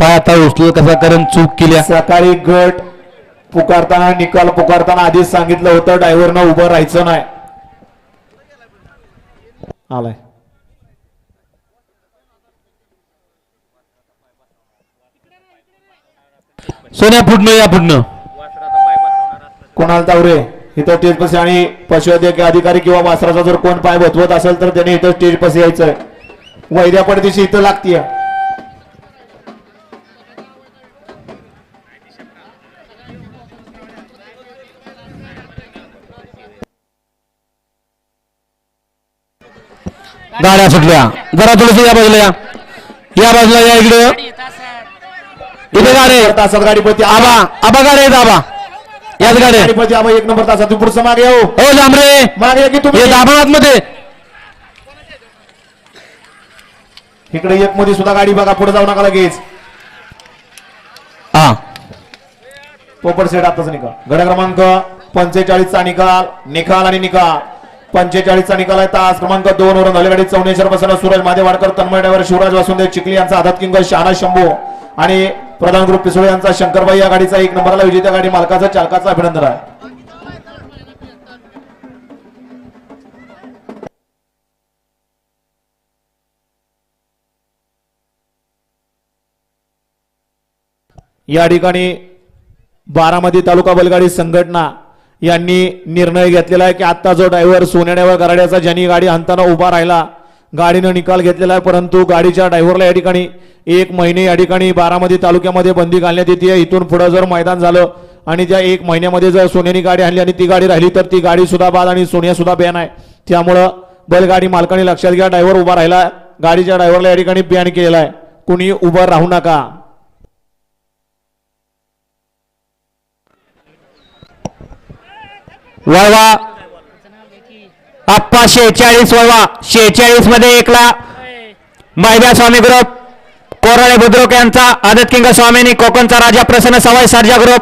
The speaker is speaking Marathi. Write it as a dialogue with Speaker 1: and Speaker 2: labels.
Speaker 1: पाय आता उचलू कसा कारण चूक केल्या.
Speaker 2: सकाळी गट पुकारताना निकाल पुकारताना आधीच सांगितलं होतं ड्रायव्हरनं उभं राहायचं नाही. आलाय
Speaker 1: सोन्या पुढनं या पुढनं.
Speaker 2: कोणाला तावरे इथं स्टेज पशी आणि पशुवैद्यकीय अधिकारी किंवा वासराचा जर कोण पाय बसवत असेल तर त्याने इथं स्टेज पशी यायचंय. वैद्या पडदेशी इथं लागतीय.
Speaker 1: गाड्या सुटल्या. जरा थोडस या बाजूला या. या बाजूला या इकडे. इथे गाडी
Speaker 2: तासात गाडीपती
Speaker 1: आबा आबा गाडी आहेत आबा. याच गाडी
Speaker 2: गाडीपती आबा 1 नंबर तासात. पुढचं मागे येऊ.
Speaker 1: हो जांभरे
Speaker 2: मागे या की तुम्ही.
Speaker 1: हे दाबात मध्ये
Speaker 2: इकडे एक मध्ये सुद्धा गाडी बघा. पुढे जाऊ नका लगेच.
Speaker 1: हा
Speaker 2: पोपट सेट आताच निकाल. गड क्रमांक 45 चा निकाल आणि निकाल 45 चा निकाल आहे. तास क्रमांक 2 वरून झाले गाडी. चौनेश्वर बसवला सूरज महादेवाडकर, तन्मय ड्रायव्हर शिवराज वासुदेव चिखली यांचा आदत किंग शहाणा शंभू आणि प्रधान ग्रुप पिसोळे यांचा शंकरबाई या गाडीचा 1 नंबरला विजेत्या गाडी मालकाचं चालकाचं अभिनंदन आहे. या ठिकाणी बारामती तालुका बैलगाडी संघटना यांनी निर्णय घेतलेला आहे की आता जो ड्रायव्हर सोन्या ड्रायव्हर गराड्याचा ज्यांनी गाडी हाणताना उभा राहिला गाडीनं निकाल घेतलेला आहे, परंतु गाडीच्या ड्रायव्हरला या ठिकाणी 1 महिने या ठिकाणी बारामती तालुक्यामध्ये बंदी घालण्यात येते. इथून पुढे जर मैदान झालं आणि त्या 1 महिन्यामध्ये जर सोन्यानी गाडी आणली आणि ती गाडी राहिली तर ती गाडी सुद्धा बाद आणि सोन्या सुद्धा बॅन आहे. त्यामुळं बैलगाडी मालकाने लक्षात घ्या. ड्रायव्हर उभा राहिला, गाडीच्या ड्रायव्हरला या ठिकाणी बॅन केलेला आहे. कुणी उभं राहू नका.
Speaker 1: वळवा आप्पा 46 वळवा 46 मध्ये एकला मैब्या स्वामी ग्रुप कोराळे बुद्रुक यांचा आदत किंग स्वामीनी कोकणचा राजा प्रसन्न सवाई सर्जा ग्रुप